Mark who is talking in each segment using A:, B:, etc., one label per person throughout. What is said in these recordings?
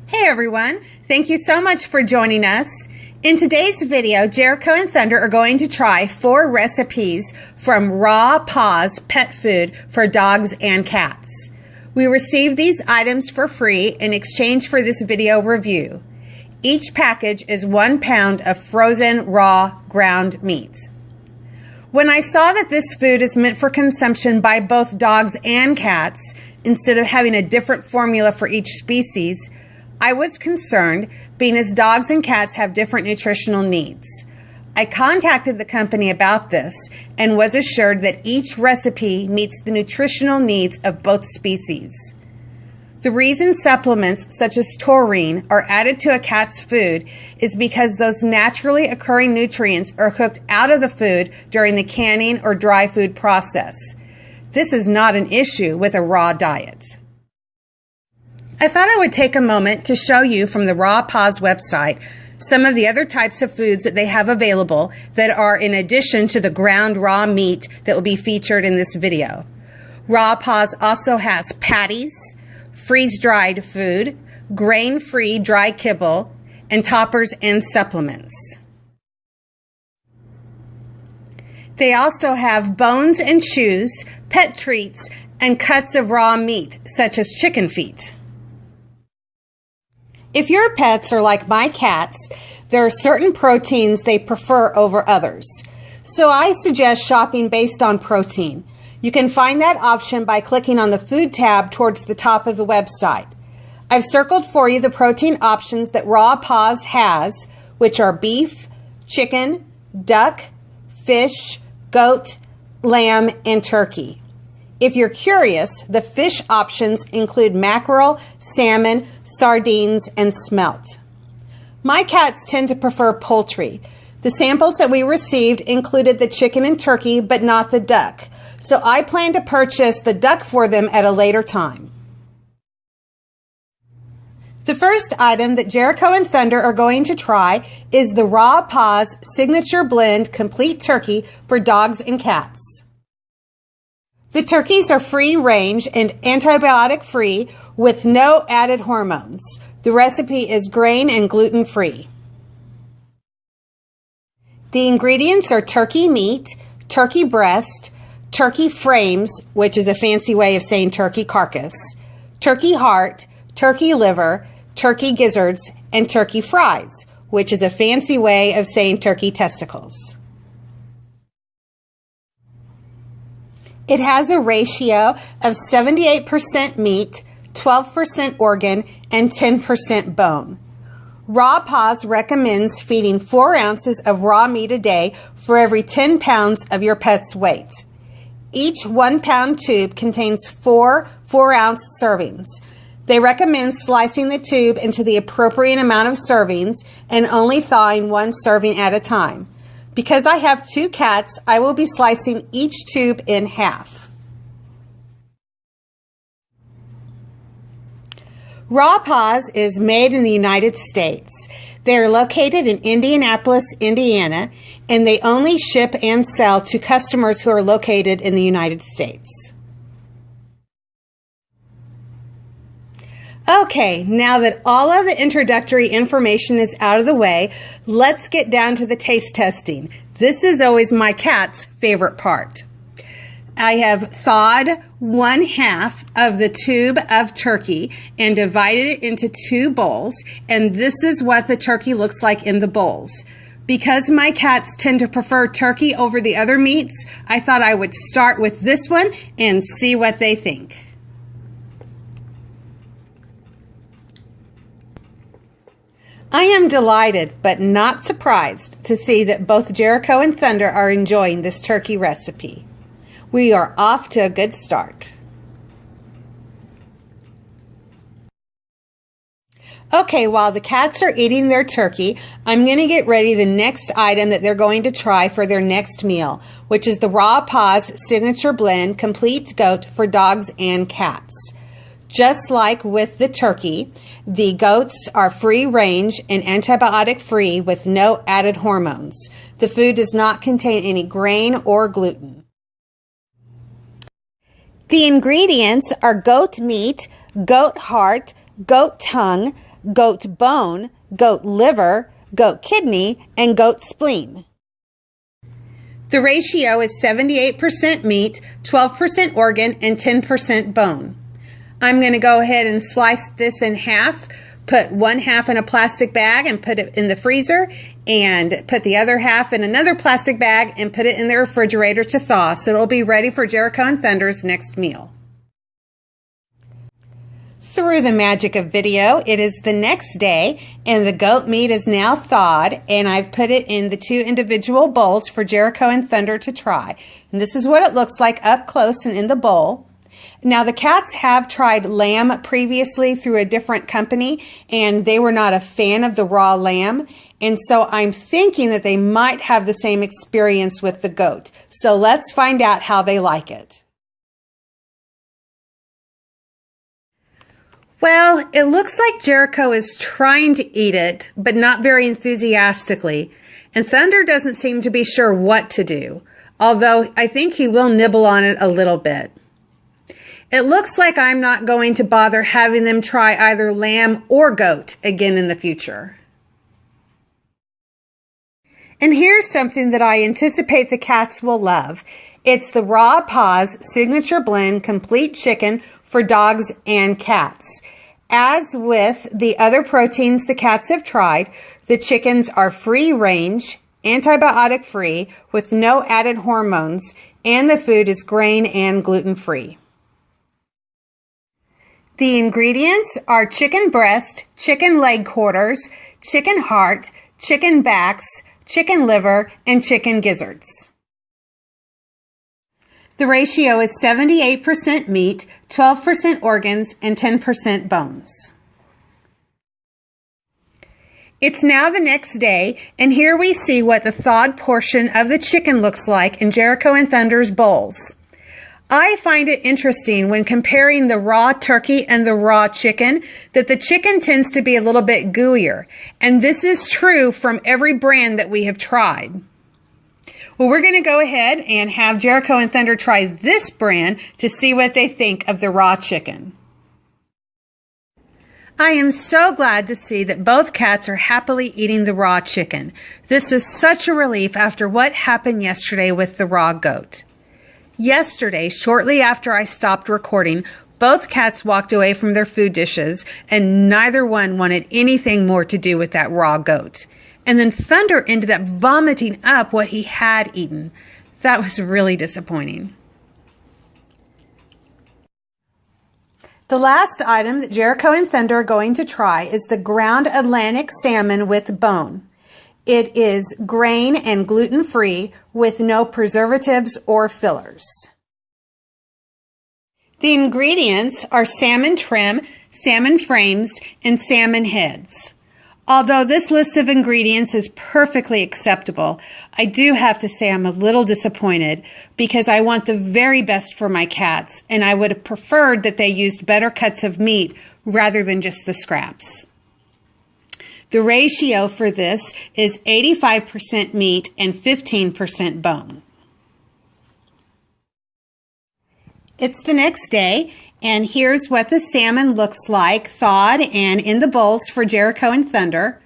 A: Hey everyone, thank you so much for joining us. In today's video, Jericho and Thunder are going to try 4 recipes from Raw Paws Pet Food for dogs and cats. We received these items for free in exchange for this video review. Each package is 1 pound of frozen raw ground meat. When I saw that this food is meant for consumption by both dogs and cats, instead of having a different formula for each species, I was concerned, being as dogs and cats have different nutritional needs. I contacted the company about this and was assured that each recipe meets the nutritional needs of both species. The reason supplements such as taurine are added to a cat's food is because those naturally occurring nutrients are cooked out of the food during the canning or dry food process. This is not an issue with a raw diet. I thought I would take a moment to show you from the Raw Paws website some of the other types of foods that they have available that are in addition to the ground raw meat that will be featured in this video. Raw Paws also has patties, freeze-dried food, grain-free dry kibble, and toppers and supplements. They also have bones and chews, pet treats, and cuts of raw meat, such as chicken feet. If your pets are like my cats, there are certain proteins they prefer over others. So I suggest shopping based on protein. You can find that option by clicking on the Food tab towards the top of the website. I've circled for you the protein options that Raw Paws has, which are beef, chicken, duck, fish, goat, lamb, and turkey. If you're curious, the fish options include mackerel, salmon, sardines, and smelt. My cats tend to prefer poultry. The samples that we received included the chicken and turkey, but not the duck. So I plan to purchase the duck for them at a later time. The first item that Jericho and Thunder are going to try is the Raw Paws Signature Blend Complete Turkey for dogs and cats. The turkeys are free-range and antibiotic-free with no added hormones. The recipe is grain and gluten-free. The ingredients are turkey meat, turkey breast, turkey frames, which is a fancy way of saying turkey carcass, turkey heart, turkey liver, turkey gizzards, and turkey fries, which is a fancy way of saying turkey testicles. It has a ratio of 78% meat, 12% organ, and 10% bone. Raw Paws recommends feeding 4 ounces of raw meat a day for every 10 pounds of your pet's weight. Each 1 pound tube contains 4 4-ounce servings. They recommend slicing the tube into the appropriate amount of servings and only thawing 1 serving at a time. Because I have 2 cats, I will be slicing each tube in half. Raw Paws is made in the United States. They are located in Indianapolis, Indiana, and they only ship and sell to customers who are located in the United States. Okay, now that all of the introductory information is out of the way, let's get down to the taste testing. This is always my cat's favorite part. I have thawed 1/2 of the tube of turkey and divided it into 2 bowls, and this is what the turkey looks like in the bowls. Because my cats tend to prefer turkey over the other meats, I thought I would start with this one and see what they think. I am delighted but not surprised to see that both Jericho and Thunder are enjoying this turkey recipe. We are off to a good start. Okay, while the cats are eating their turkey, I'm going to get ready the next item that they're going to try for their next meal, which is the Raw Paws Signature Blend Complete Goat for dogs and cats. Just like with the turkey, the goats are free-range and antibiotic-free with no added hormones. The food does not contain any grain or gluten. The ingredients are goat meat, goat heart, goat tongue, goat bone, goat liver, goat kidney, and goat spleen. The ratio is 78% meat, 12% organ, and 10% bone. I'm going to go ahead and slice this in half, put one half in a plastic bag and put it in the freezer, and put the other half in another plastic bag and put it in the refrigerator to thaw, so it'll be ready for Jericho and Thunder's next meal. Through the magic of video, it is the next day and the goat meat is now thawed, and I've put it in the 2 individual bowls for Jericho and Thunder to try. And this is what it looks like up close and in the bowl. Now the cats have tried lamb previously through a different company, and they were not a fan of the raw lamb, and so I'm thinking that they might have the same experience with the goat. So let's find out how they like it. Well, it looks like Jericho is trying to eat it, but not very enthusiastically, and Thunder doesn't seem to be sure what to do, although I think he will nibble on it a little bit. It looks like I'm not going to bother having them try either lamb or goat again in the future. And here's something that I anticipate the cats will love. It's the Raw Paws Signature Blend Complete Chicken for dogs and cats. As with the other proteins the cats have tried, the chickens are free range, antibiotic free, with no added hormones, and the food is grain and gluten free. The ingredients are chicken breast, chicken leg quarters, chicken heart, chicken backs, chicken liver, and chicken gizzards. The ratio is 78% meat, 12% organs, and 10% bones. It's now the next day, and here we see what the thawed portion of the chicken looks like in Jericho and Thunder's bowls. I find it interesting when comparing the raw turkey and the raw chicken that the chicken tends to be a little bit gooier, and this is true from every brand that we have tried. Well, we're going to go ahead and have Jericho and Thunder try this brand to see what they think of the raw chicken. I am so glad to see that both cats are happily eating the raw chicken. This is such a relief after what happened yesterday with the raw goat. Yesterday, shortly after I stopped recording, both cats walked away from their food dishes, and neither one wanted anything more to do with that raw goat. And then Thunder ended up vomiting up what he had eaten. That was really disappointing. The last item that Jericho and Thunder are going to try is the ground Atlantic salmon with bone. It is grain and gluten-free with no preservatives or fillers. The ingredients are salmon trim, salmon frames, and salmon heads. Although this list of ingredients is perfectly acceptable, I do have to say I'm a little disappointed because I want the very best for my cats, and I would have preferred that they used better cuts of meat rather than just the scraps. The ratio for this is 85% meat and 15% bone. It's the next day, and here's what the salmon looks like, thawed and in the bowls for Jericho and Thunder.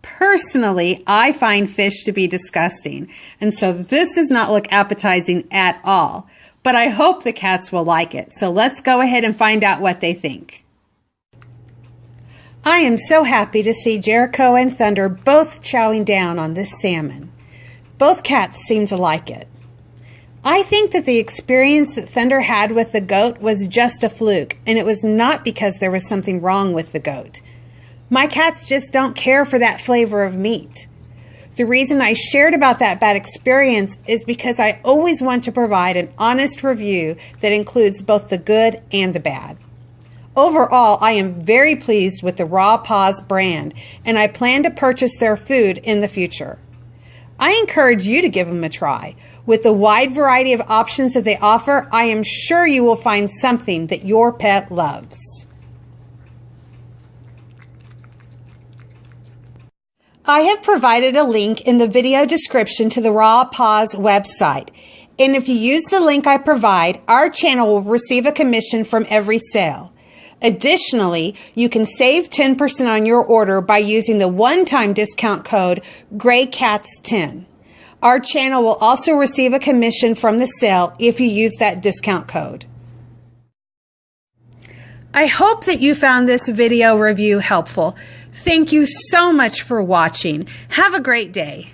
A: Personally, I find fish to be disgusting, and so this does not look appetizing at all. But I hope the cats will like it, so let's go ahead and find out what they think. I am so happy to see Jericho and Thunder both chowing down on this salmon. Both cats seem to like it. I think that the experience that Thunder had with the goat was just a fluke, and it was not because there was something wrong with the goat. My cats just don't care for that flavor of meat. The reason I shared about that bad experience is because I always want to provide an honest review that includes both the good and the bad. Overall, I am very pleased with the Raw Paws brand, and I plan to purchase their food in the future. I encourage you to give them a try. With the wide variety of options that they offer, I am sure you will find something that your pet loves. I have provided a link in the video description to the Raw Paws website. And if you use the link I provide, our channel will receive a commission from every sale. Additionally, you can save 10% on your order by using the one-time discount code GRAYCATS10. Our channel will also receive a commission from the sale if you use that discount code. I hope that you found this video review helpful. Thank you so much for watching. Have a great day.